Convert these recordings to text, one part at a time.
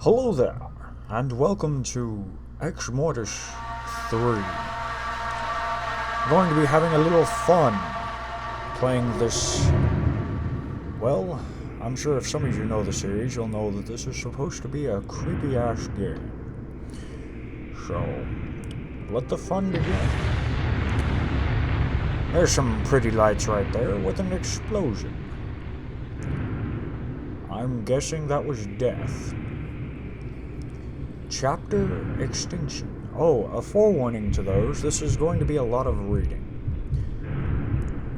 Hello there, and welcome to Exmortis 3. I'm going to be having a little fun playing this. Well, I'm sure if some of you know the series, you'll know that this is supposed to be a creepy-ass game. So, let the fun begin. There's some pretty lights right there with an explosion. I'm guessing that was death. Chapter Extinction. Oh, a forewarning to those, this is going to be a lot of reading.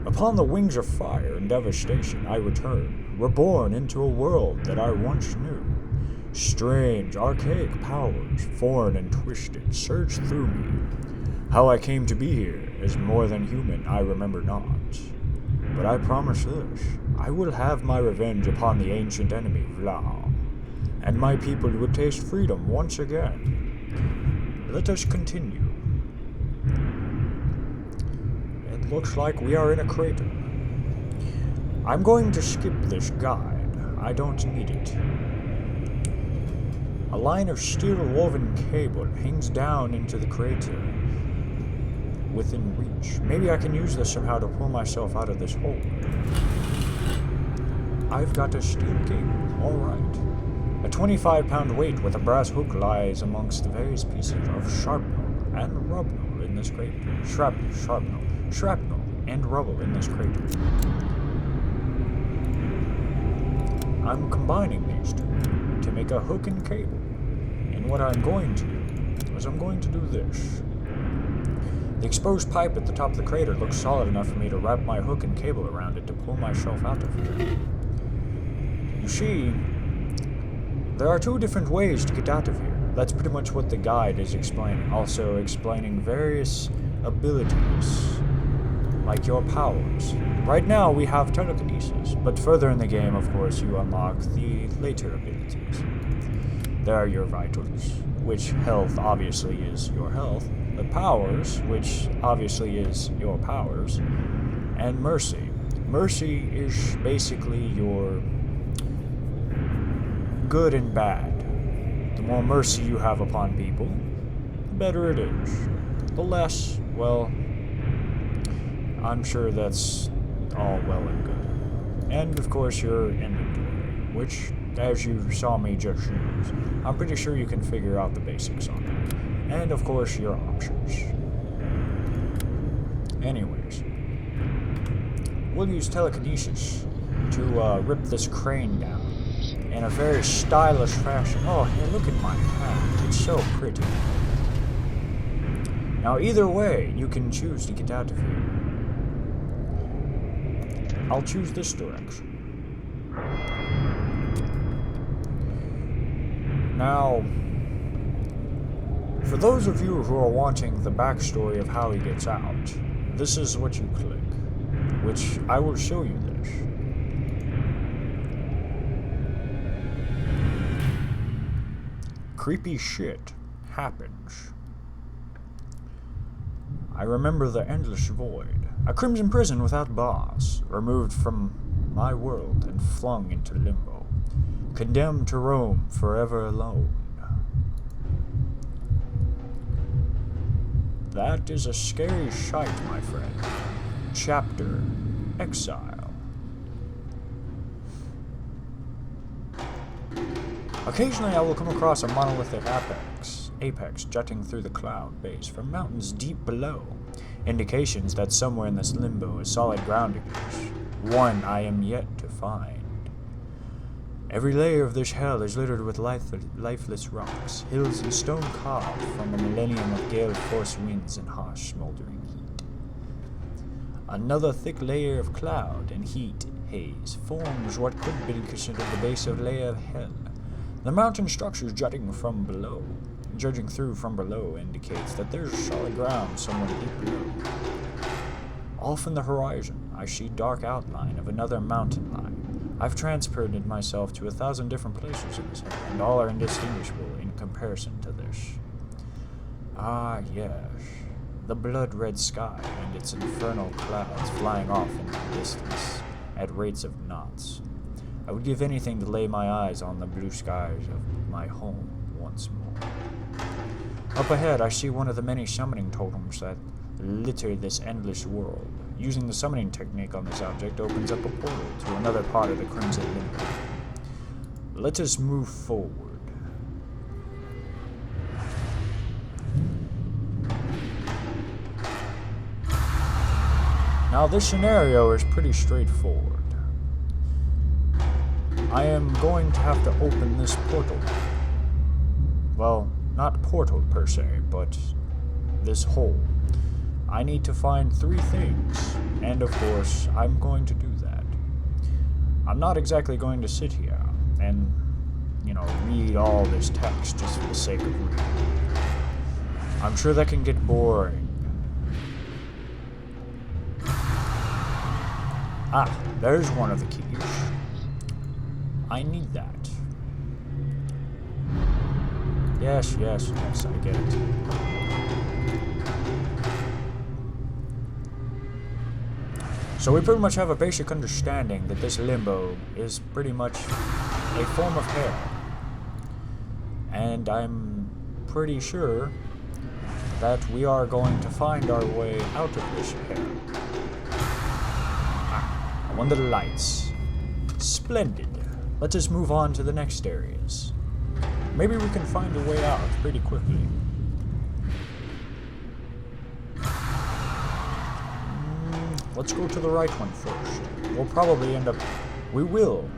Upon the wings of fire and devastation, I return, reborn into a world that I once knew. Strange, archaic powers, foreign and twisted, surge through me. How I came to be here is more than human, I remember not. But I promise this, I will have my revenge upon the ancient enemy, Vlaew, and my people would taste freedom once again. Let us continue. It looks like we are in a crater. I'm going to skip this guide. I don't need it. A line of steel-woven cable hangs down into the crater within reach. Maybe I can use this somehow to pull myself out of this hole. I've got a steel cable. All right. A 25-pound weight with a brass hook lies amongst the various pieces of shrapnel and rubble in this crater. Shrapnel and rubble in this crater. I'm combining these two to make a hook and cable. And what I'm going to do is I'm going to do this. The exposed pipe at the top of the crater looks solid enough for me to wrap my hook and cable around it to pull myself out of here. You see, there are two different ways to get out of here. That's pretty much what the guide is explaining. Also explaining various abilities, like your powers. Right now we have telekinesis, but further in the game, of course, you unlock the later abilities. There are your vitals, which health obviously is your health, the powers, which obviously is your powers, and mercy. Mercy is basically your good and bad. The more mercy you have upon people, the better it is. The less, well, I'm sure that's all well and good. And of course your inventory, which, as you saw me just use, I'm pretty sure you can figure out the basics on that. And of course your options. Anyways, we'll use telekinesis to rip this crane down in a very stylish fashion. Oh, hey, look at my hat. It's so pretty. Now, either way, you can choose to get out of here. I'll choose this direction. Now, for those of you who are wanting the backstory of how he gets out, this is what you click, which I will show you this. Creepy shit happens. I remember the endless void, a crimson prison without bars, removed from my world and flung into limbo, condemned to roam forever alone. That is a scary sight, my friend. Chapter Exile. Occasionally I will come across a monolithic apex jutting through the cloud base from mountains deep below, indications that somewhere in this limbo is solid ground exists, one I am yet to find. Every layer of this hell is littered with lifeless rocks, hills and stone carved from a millennium of gale-force winds and harsh smoldering heat. Another thick layer of cloud and heat haze forms what could be considered the base of layer of hell. The mountain structures judging through from below indicates that there's solid ground somewhere deep below. Off in the horizon, I see dark outline of another mountain line. I've transported myself to 1,000 different places in this hell, and all are indistinguishable in comparison to this. Ah, yes, the blood-red sky and its infernal clouds flying off into the distance at rates of knots. I would give anything to lay my eyes on the blue skies of my home once more. Up ahead, I see one of the many summoning totems that litter this endless world. Using the summoning technique on this object opens up a portal to another part of the Crimson Limbo. Let us move forward. Now this scenario is pretty straightforward. I am going to have to open this portal. Well, not portal per se, but this hole. I need to find 3 things, and of course, I'm going to do that. I'm not exactly going to sit here and, read all this text just for the sake of reading. I'm sure that can get boring. Ah, there's one of the keys. I need that. Yes, I get it. So we pretty much have a basic understanding that this limbo is pretty much a form of hell. And I'm pretty sure that we are going to find our way out of this hell. I wonder the lights. Splendid. Let us move on to the next areas. Maybe we can find a way out pretty quickly. Let's go to the right one first. We'll probably end up... We will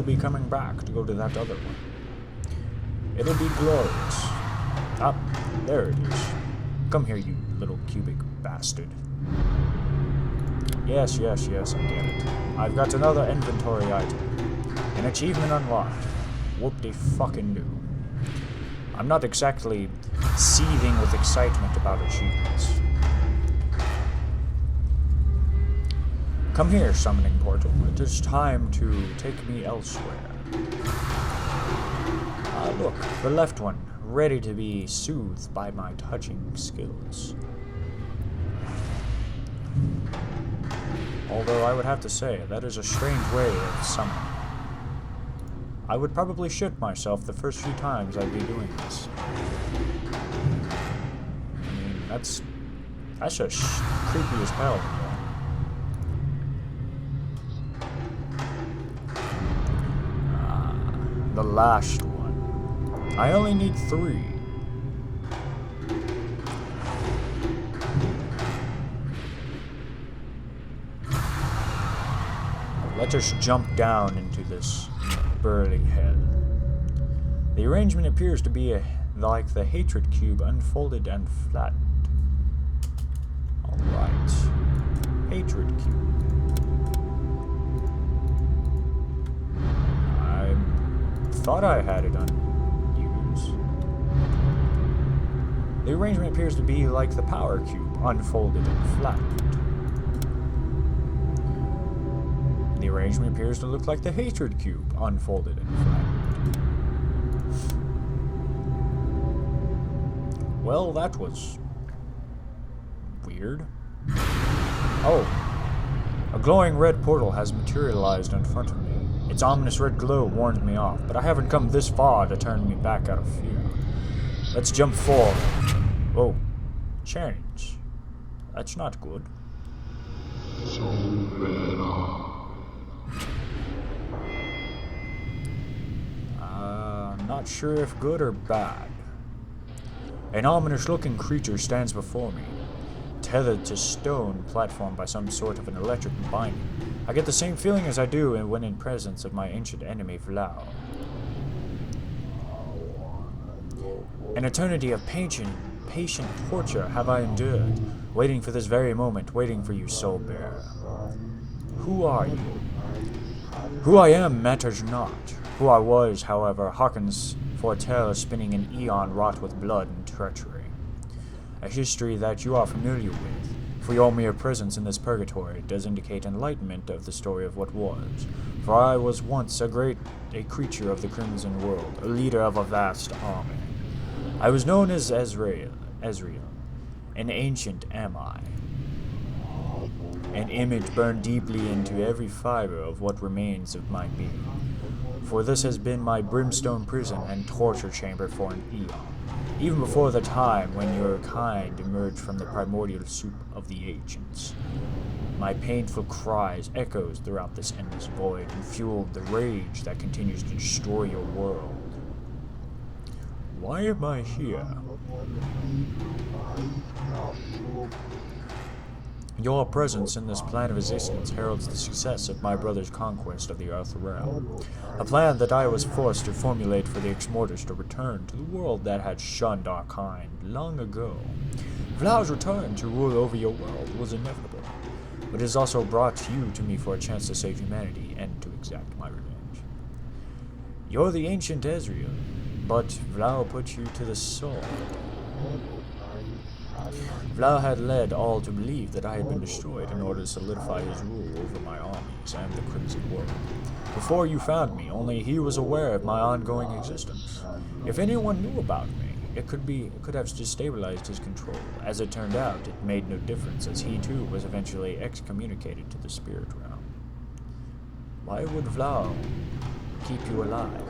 be coming back to go to that other one. It'll be glorious. Ah, there it is. Come here, you little cubic bastard. Yes, I get it. I've got another inventory item. An achievement unlocked. Whoop-de-fucking-do. I'm not exactly seething with excitement about achievements. Come here, summoning portal. It is time to take me elsewhere. Ah, look, the left one, ready to be soothed by my touching skills. Although I would have to say, that is a strange way of summoning. I would probably shit myself the first few times I'd be doing this. I mean, that's just creepy as hell, you know? The last one. I only need 3. Let us jump down into this burly hell. The arrangement appears to be like the hatred cube unfolded and flattened. Alright. Hatred cube. I thought I had it unused. The arrangement appears to be like the power cube unfolded and flattened. The arrangement appears to look like the hatred cube, unfolded and flattened. Well, that was weird. Oh, a glowing red portal has materialized in front of me. Its ominous red glow warned me off, but I haven't come this far to turn me back out of fear. Let's jump forward. Whoa, change. That's not good. Not sure if good or bad. An ominous-looking creature stands before me, tethered to stone platform by some sort of an electric binding. I get the same feeling as I do when in presence of my ancient enemy, Vlaew. An eternity of patient torture have I endured, waiting for this very moment, waiting for you, soul bearer. Who are you? Who I am matters not. Who I was, however, hearkens for a tale spinning an eon wrought with blood and treachery. A history that you are familiar with, for your mere presence in this purgatory does indicate enlightenment of the story of what was. For I was once a creature of the Crimson World, a leader of a vast army. I was known as Ezreal, an ancient am I. an image burned deeply into every fiber of what remains of my being. For this has been my brimstone prison and torture chamber for an eon, even before the time when your kind emerged from the primordial soup of the ancients. My painful cries echoes throughout this endless void and fueled the rage that continues to destroy your world. Why am I here? Your presence in this plan of existence heralds the success of my brother's conquest of the Earth realm, a plan that I was forced to formulate for the Exmortis to return to the world that had shunned our kind long ago. Vlaew's return to rule over your world was inevitable, but it has also brought you to me for a chance to save humanity and to exact my revenge. You're the ancient Ezreal, but Vlaew put you to the sword. Vlaew had led all to believe that I had been destroyed in order to solidify his rule over my armies and the Crimson World. Before you found me, only he was aware of my ongoing existence. If anyone knew about me, it could have destabilized his control. As it turned out, it made no difference, as he too was eventually excommunicated to the spirit realm. Why would Vlaew keep you alive?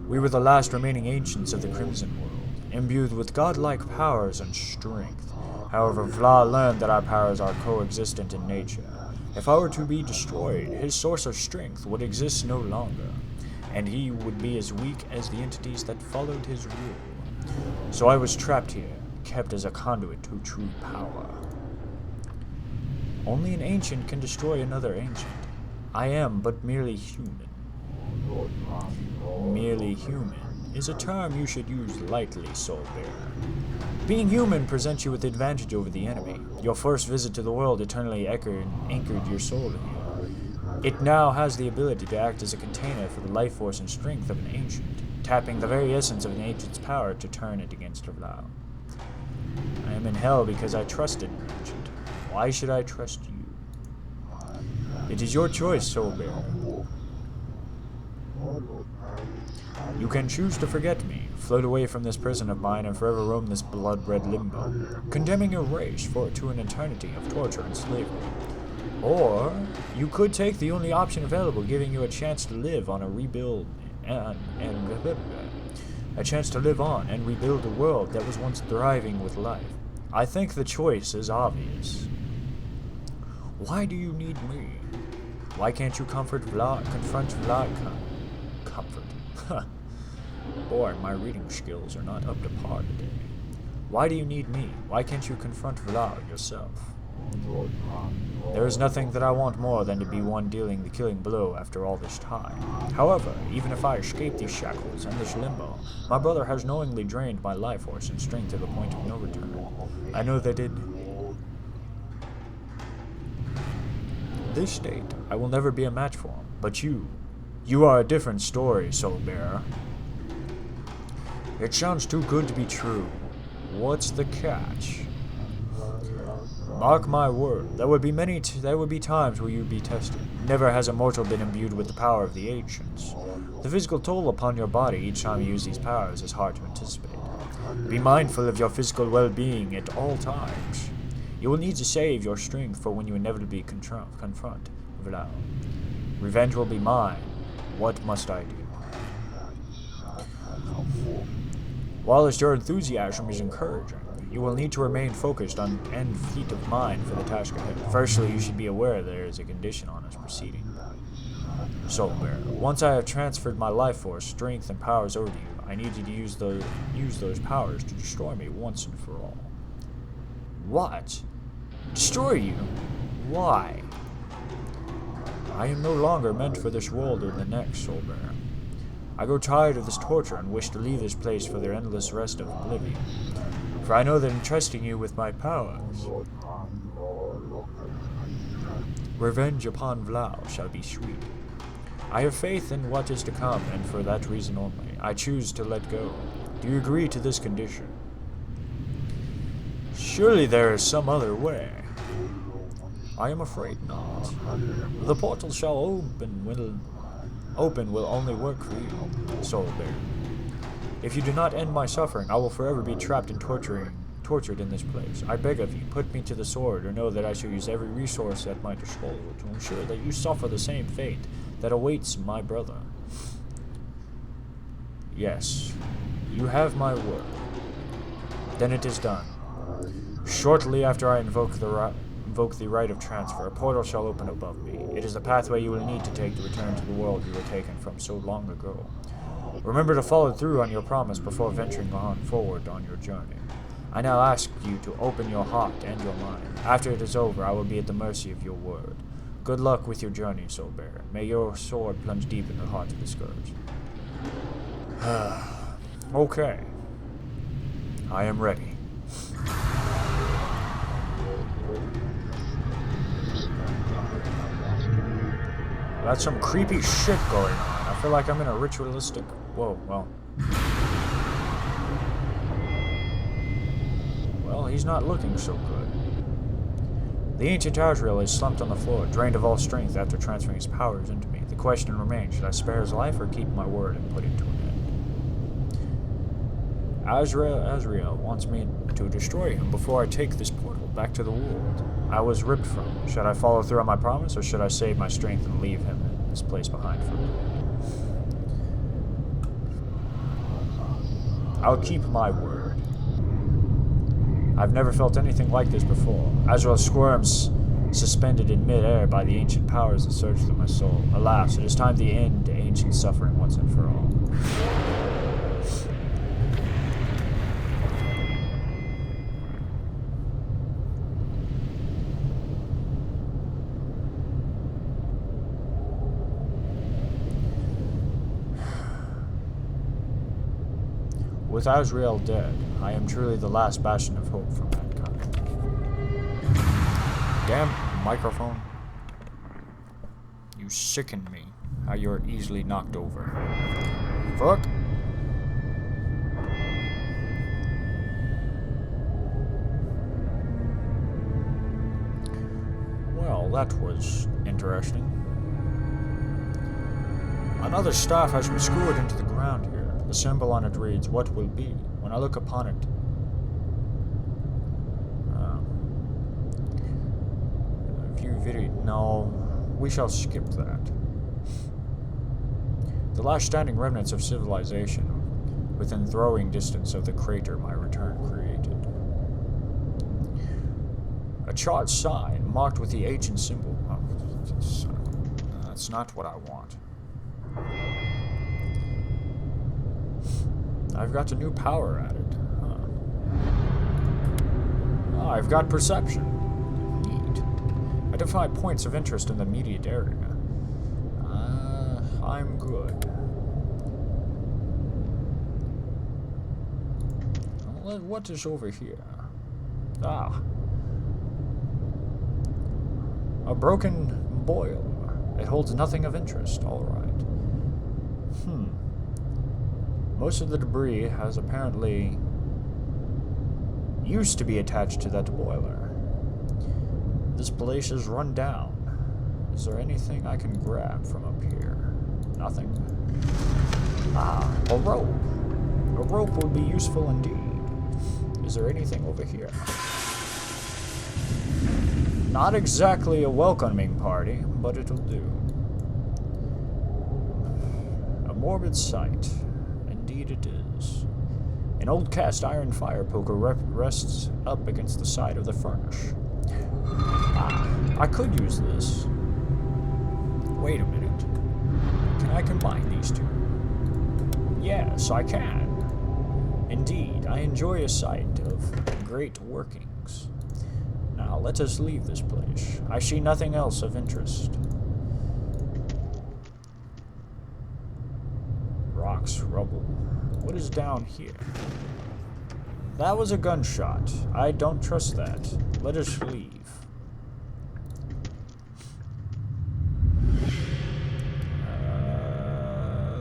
We were the last remaining ancients of the Crimson World, imbued with godlike powers and strength. However, Vlaew learned that our powers are coexistent in nature. If I were to be destroyed, his source of strength would exist no longer, and he would be as weak as the entities that followed his rule. So I was trapped here, kept as a conduit to true power. Only an ancient can destroy another ancient. I am but merely human. Merely human is a term you should use lightly, Soulbearer. Being human presents you with advantage over the enemy. Your first visit to the world eternally anchored your soul here. It now has the ability to act as a container for the life force and strength of an ancient, tapping the very essence of an ancient's power to turn it against Vlaew. I am in hell because I trusted an ancient. Why should I trust you? It is your choice, Soulbearer. You can choose to forget me, float away from this prison of mine, and forever roam this blood-red limbo, condemning your race to an eternity of torture and slavery. Or you could take the only option available, giving you a chance to live on a rebuild a chance to live on and rebuild a world that was once thriving with life. I think the choice is obvious. Why do you need me? Why can't you confront Vlaew? Comfort. Boy, my reading skills are not up to par today. Why do you need me? Why can't you confront Vlaew yourself? There is nothing that I want more than to be one dealing the killing blow after all this time. However, even if I escape these shackles and this limbo, my brother has knowingly drained my life force and strength to the point of no return. I know that this state, I will never be a match for him, but you are a different story, Soulbearer. It sounds too good to be true. What's the catch? Mark my word, there would be times where you'd be tested. Never has a mortal been imbued with the power of the ancients. The physical toll upon your body each time you use these powers is hard to anticipate. Be mindful of your physical well-being at all times. You will need to save your strength for when you inevitably confront Vlaew. Revenge will be mine. What must I do? Whilst your enthusiasm is encouraging, you will need to remain focused on and fleet of mind for the task ahead. Firstly, you should be aware there is a condition on us proceeding. Soulbearer, once I have transferred my life force, strength, and powers over to you, I need you to use those powers to destroy me once and for all. What? Destroy you? Why? I am no longer meant for this world or the next, Soulbearer. I grow tired of this torture and wish to leave this place for the endless rest of oblivion. For I know that in trusting you with my powers, revenge upon Vlaew shall be sweet. I have faith in what is to come, and for that reason only, I choose to let go. Do you agree to this condition? Surely there is some other way. I am afraid not. The portal shall open will only work for you, Soulbearer. If you do not end my suffering, I will forever be trapped in torturing tortured in this place. I beg of you, put me to the sword, or know that I shall use every resource at my disposal to ensure that you suffer the same fate that awaits my brother. Yes, you have my word. Then it is done. Shortly after I invoke the rite of transfer, a portal shall open above me. It is the pathway you will need to take to return to the world you were taken from so long ago. Remember to follow through on your promise before venturing on forward on your journey. I now ask you to open your heart and your mind. After it is over, I will be at the mercy of your word. Good luck with your journey, Soul Bearer. May your sword plunge deep in the heart of the scourge. Okay. I am ready. That's some creepy shit going on. I feel like I'm in a ritualistic... Whoa, well... Well, he's not looking so good. The ancient Azrael is slumped on the floor, drained of all strength after transferring his powers into me. The question remains, should I spare his life or keep my word and put it to an end? Azrael wants me to destroy him before I take this portal back to the world I was ripped from. Should I follow through on my promise, or should I save my strength and leave him in this place behind for me? I'll keep my word. I've never felt anything like this before. Azrael squirms, suspended in mid-air by the ancient powers that surge through my soul. Alas, it is time to end ancient suffering once and for all. With Azrael dead, I am truly the last bastion of hope for mankind. Damn microphone. You sicken me, how you're easily knocked over. Fuck. Well, that was interesting. Another staff has been skewered into the ground here. The symbol on it reads, "What will be?" When I look upon it... view video... No, we shall skip that. The last standing remnants of civilization within throwing distance of the crater my return created. A charred sign marked with the ancient symbol. Oh, that's not what I want. I've got a new power added. Oh, I've got perception. Neat. Identify points of interest in the immediate area. I'm good. Well, what is over here? Ah. A broken boiler. It holds nothing of interest. All right. Most of the debris has apparently used to be attached to that boiler. This place is run down. Is there anything I can grab from up here? Nothing. Ah, a rope. A rope would be useful indeed. Is there anything over here? Not exactly a welcoming party, but it'll do. A morbid sight. Indeed it is. An old cast iron fire poker rests up against the side of the furnace. Ah, I could use this. Wait a minute. Can I combine these two? Yes, I can. Indeed, I enjoy a sight of great workings. Now, let us leave this place. I see nothing else of interest. Rocks, rubble. What is down here? That was a gunshot. I don't trust that. Let us leave.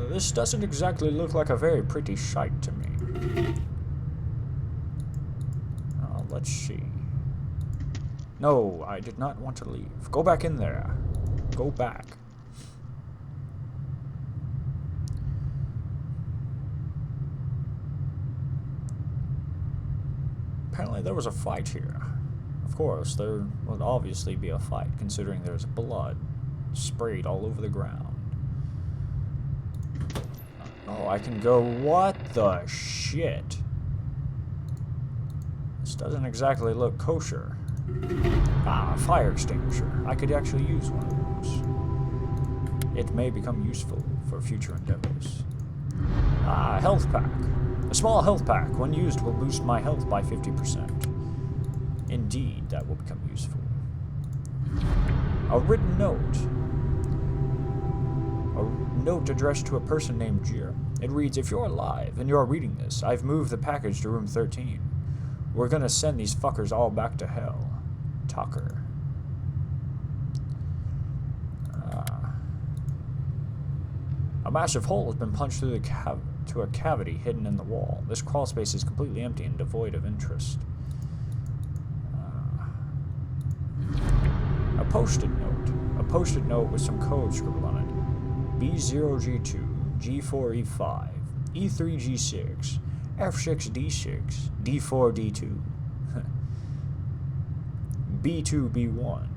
This doesn't exactly look like a very pretty sight to me. Let's see. No, I did not want to leave. Go back in there. Go back. apparently there was a fight here. Of course, there would obviously be a fight, considering there's blood sprayed all over the ground. Oh, I can go, what the shit? This doesn't exactly look kosher. Ah, a fire extinguisher. I could actually use one of those. It may become useful for future endeavors. Ah, health pack. A small health pack, when used, will boost my health by 50%. Indeed, that will become useful. A written note. A note addressed to a person named Jir. It reads, if you're alive and you're reading this, I've moved the package to room 13. We're gonna send these fuckers all back to hell. Tucker. A massive hole has been punched through to a cavity hidden in the wall. This crawl space is completely empty and devoid of interest. A post-it note. A post-it note with some code scribbled on it. B0G2, G4E5, E3G6, F6D6, D4D2, B2B1.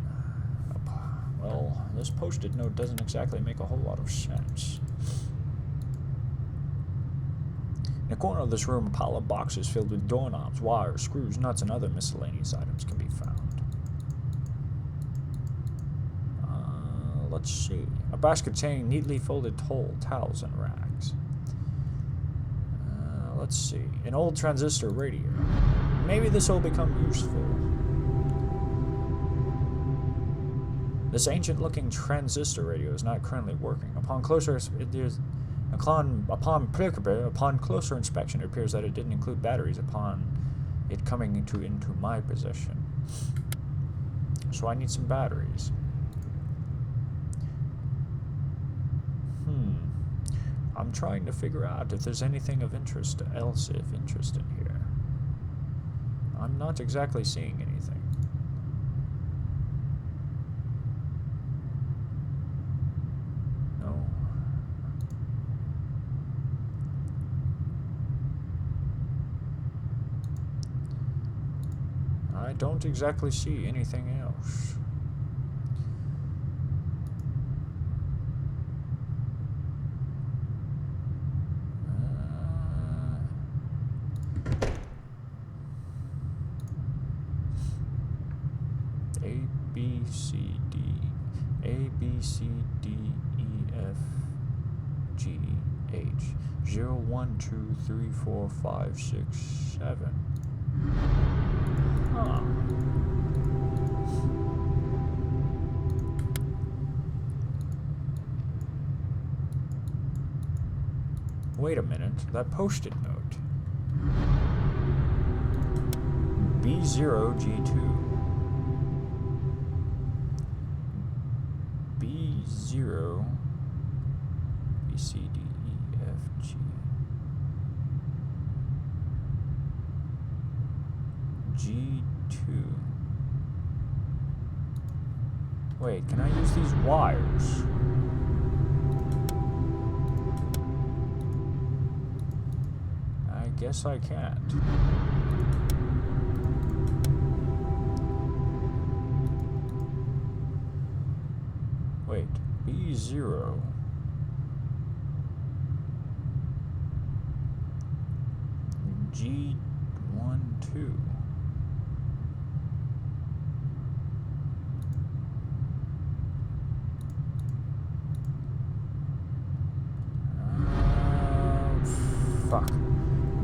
Well, this post-it note doesn't exactly make a whole lot of sense. In a corner of this room, a pile of boxes filled with doorknobs, wires, screws, nuts, and other miscellaneous items can be found. Let's see. A basket containing neatly folded towels and rags. Let's see. An old transistor radio. Maybe this will become useful. This ancient-looking transistor radio is not currently working. Upon closer inspection, it appears that it didn't include batteries upon it coming into my possession. So I need some batteries. I'm trying to figure out if there's anything of interest in here. I'm not exactly seeing anything. No. I don't exactly see anything else. C, D, E, F, G, H. 0, 1, 2, 3, 4, 5, 6, 7. Huh. Wait a minute. That post-it note. B0G2. B0, B, C, D, E, F, G, G2. Wait, can I use these wires? I guess I can't. Wait, B0. G12. Fuck.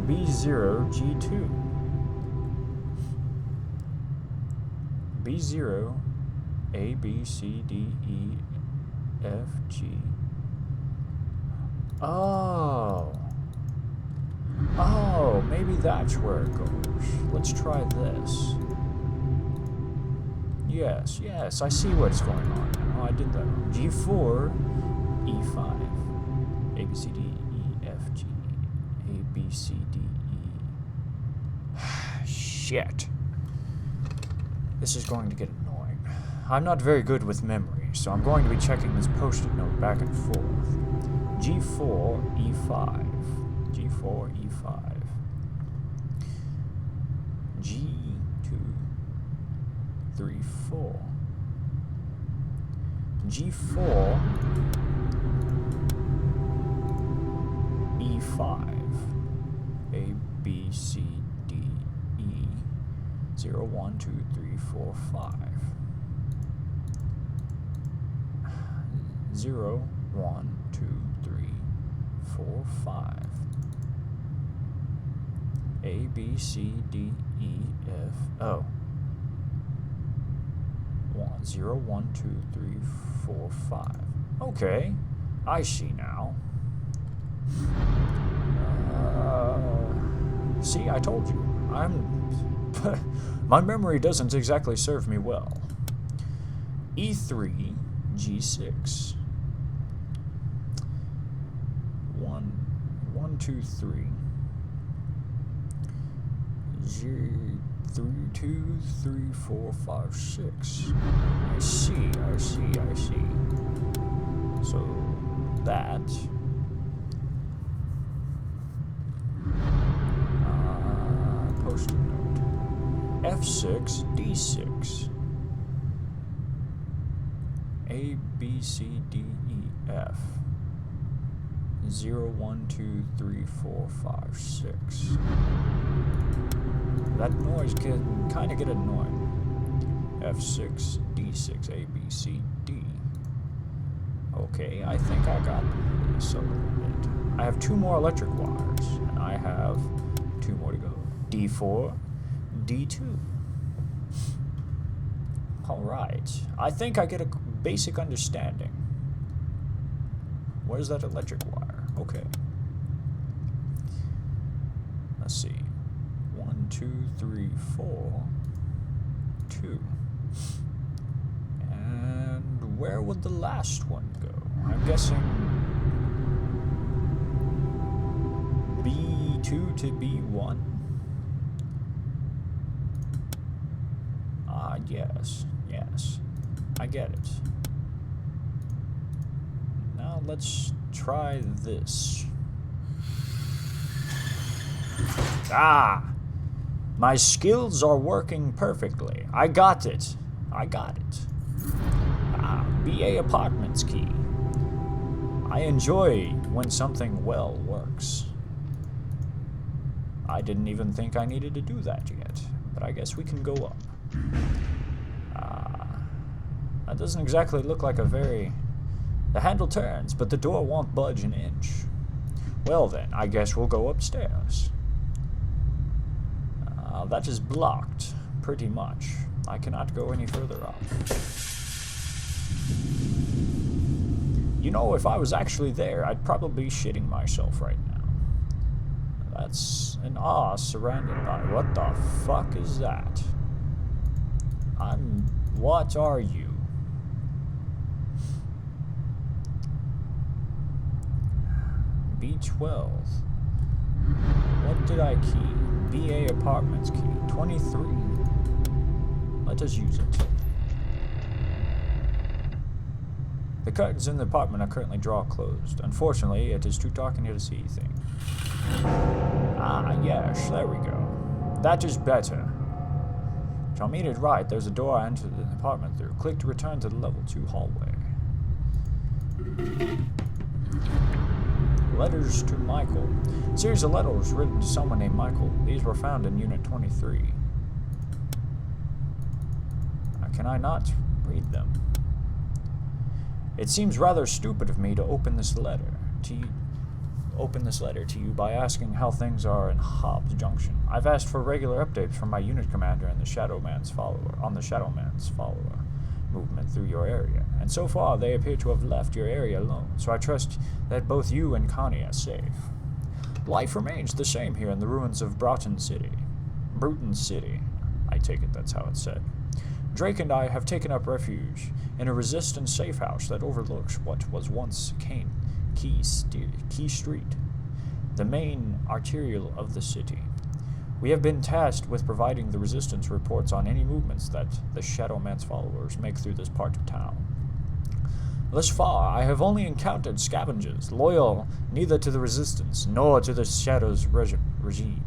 B0, G2. B0, A, B, C, D, E, F, G. Oh. Oh, maybe that's where it goes. Let's try this. Yes, yes, I see what's going on now. I did that wrong. G4, E5. A, B, C, D, E, F, G. A, B, C, D, E. Shit. This is going to get annoying. I'm not very good with memory, so I'm going to be checking this post-it note back and forth. G4, E5. G4, E5. G2, 3, 4. G4, E5. A, B, C, D, E. 0, 1, 2, 3, 4, 5. 0, 1, 2, 3, 4, 5. A, B, C, D, E, F, O. 0, 1, 2, 3, 4, 5. Okay, I see now. See, I told you. My memory doesn't exactly serve me well. E3, G6. 1, 2, 3. G3, 2, 3, 4, 5, 6. I see. So that. Post-it note. F6, D6. A, B, C, D, E, F. 0, 1, 2, 3, 4, 5, 6. That noise can kind of get annoying. F6, D6, A, B, C, D. Okay, I think I got this a little bit. I have 2 more electric wires, and I have 2 more to go. D4, D2. Alright, I think I get a basic understanding. Where's that electric wire? Okay. Let's see. 1, 2, 3, 4, 2. And where would the last one go? I'm guessing B2 to B1. Yes. I get it. Now let's try this. My skills are working perfectly. I got it. BA Apartments key. I enjoy when something well works. I didn't even think I needed to do that yet, but I guess we can go up. That doesn't exactly look like a very... The handle turns, but the door won't budge an inch. Well then, I guess we'll go upstairs. That is blocked, pretty much. I cannot go any further up. You know, if I was actually there, I'd probably be shitting myself right now. That's an surrounded by... What the fuck is that? What are you? B12. What did I key? BA Apartments key. 23. Let us use it. The curtains in the apartment are currently closed. Unfortunately, it is too dark in here to see anything. Yes, there we go. That is better. To our immediate right, there's a door I entered the apartment through. Click to return to the level 2 hallway. Letters to Michael. A series of letters written to someone named Michael. These were found in Unit 23. Can I not read them? It seems rather stupid of me to open this letter to you by asking how things are in Hobbs Junction. I've asked for regular updates from my unit commander and the Shadowman's follower movement through your area, and so far they appear to have left your area alone, so I trust that both you and Connie are safe. Life remains the same here in the ruins of Bruton City. I take it that's how it's said. Drake and I have taken up refuge in a resistance safe house that overlooks what was once Key Street, the main arterial of the city. We have been tasked with providing the resistance reports on any movements that the Shadowman's followers make through this part of town. Thus far, I have only encountered scavengers, loyal neither to the resistance nor to the Shadow's regime.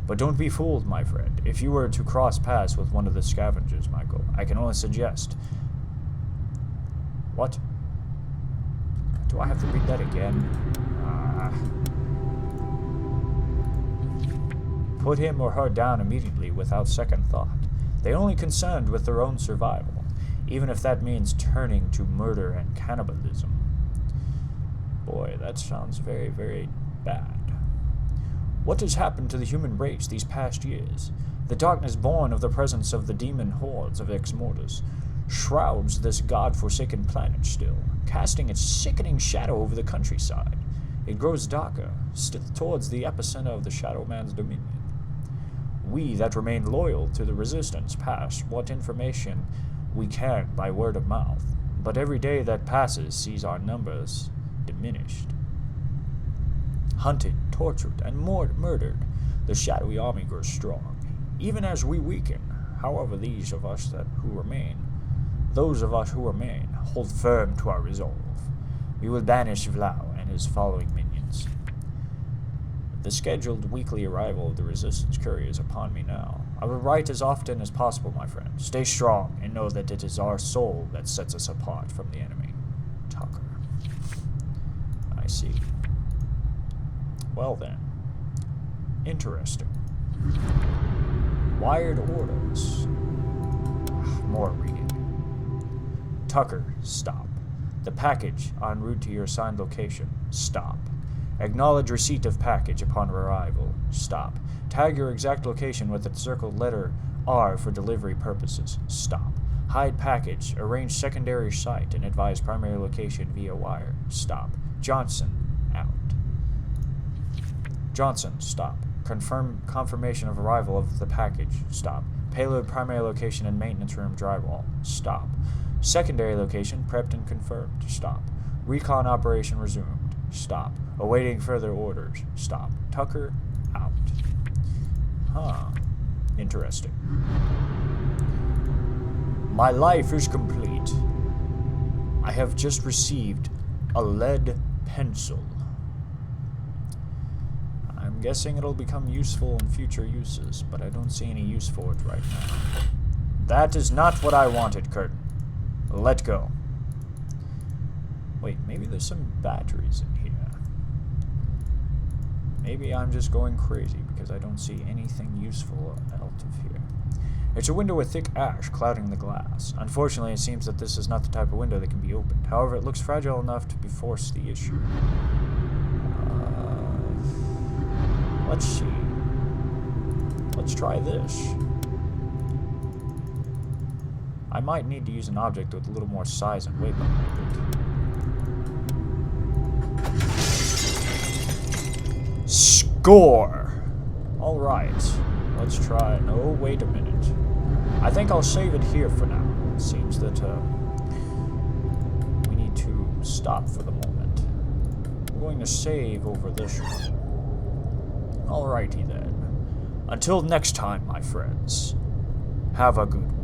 But don't be fooled, my friend. If you were to cross paths with one of the scavengers, Michael, I can only suggest... What? Do I have to read that again? Put him or her down immediately without second thought. They're only concerned with their own survival, even if that means turning to murder and cannibalism. Boy, that sounds very, very bad. What has happened to the human race these past years? The darkness born of the presence of the demon hordes of Exmortis shrouds this god-forsaken planet still, casting its sickening shadow over the countryside. It grows darker, still towards the epicenter of the Shadow Man's dominion. We that remain loyal to the resistance pass what information we can by word of mouth, but every day that passes sees our numbers diminished. Hunted, tortured, and murdered, the shadowy army grows strong, even as we weaken. However, those of us who remain, hold firm to our resolve. We will banish Vlaew and his following minions. The scheduled weekly arrival of the Resistance courier is upon me now. I will write as often as possible, my friend. Stay strong, and know that it is our soul that sets us apart from the enemy. Tucker. I see. Well then. Interesting. Wired orders. More reading. Tucker, stop. The package en route to your assigned location. Stop. Acknowledge receipt of package upon arrival. Stop. Tag your exact location with the circled letter R for delivery purposes. Stop. Hide package. Arrange secondary site and advise primary location via wire. Stop. Johnson, out. Johnson, stop. Confirmation of arrival of the package. Stop. Payload primary location and maintenance room drywall. Stop. Secondary location prepped and confirmed. Stop. Recon operation resumed. Stop. Awaiting further orders. Stop. Tucker, out. Huh. Interesting. My life is complete. I have just received a lead pencil. I'm guessing it'll become useful in future uses, but I don't see any use for it right now. That is not what I wanted, Curtin. Let go. Wait, maybe there's some batteries in here. Maybe I'm just going crazy because I don't see anything useful out of here. It's a window with thick ash clouding the glass. Unfortunately, it seems that this is not the type of window that can be opened. However, it looks fragile enough to force the issue. Let's see. Let's try this. I might need to use an object with a little more size and weight behind it. Score! Alright. Let's try... No, wait a minute. I think I'll save it here for now. It seems that, we need to stop for the moment. I'm going to save over this one. Alrighty then. Until next time, my friends. Have a good one.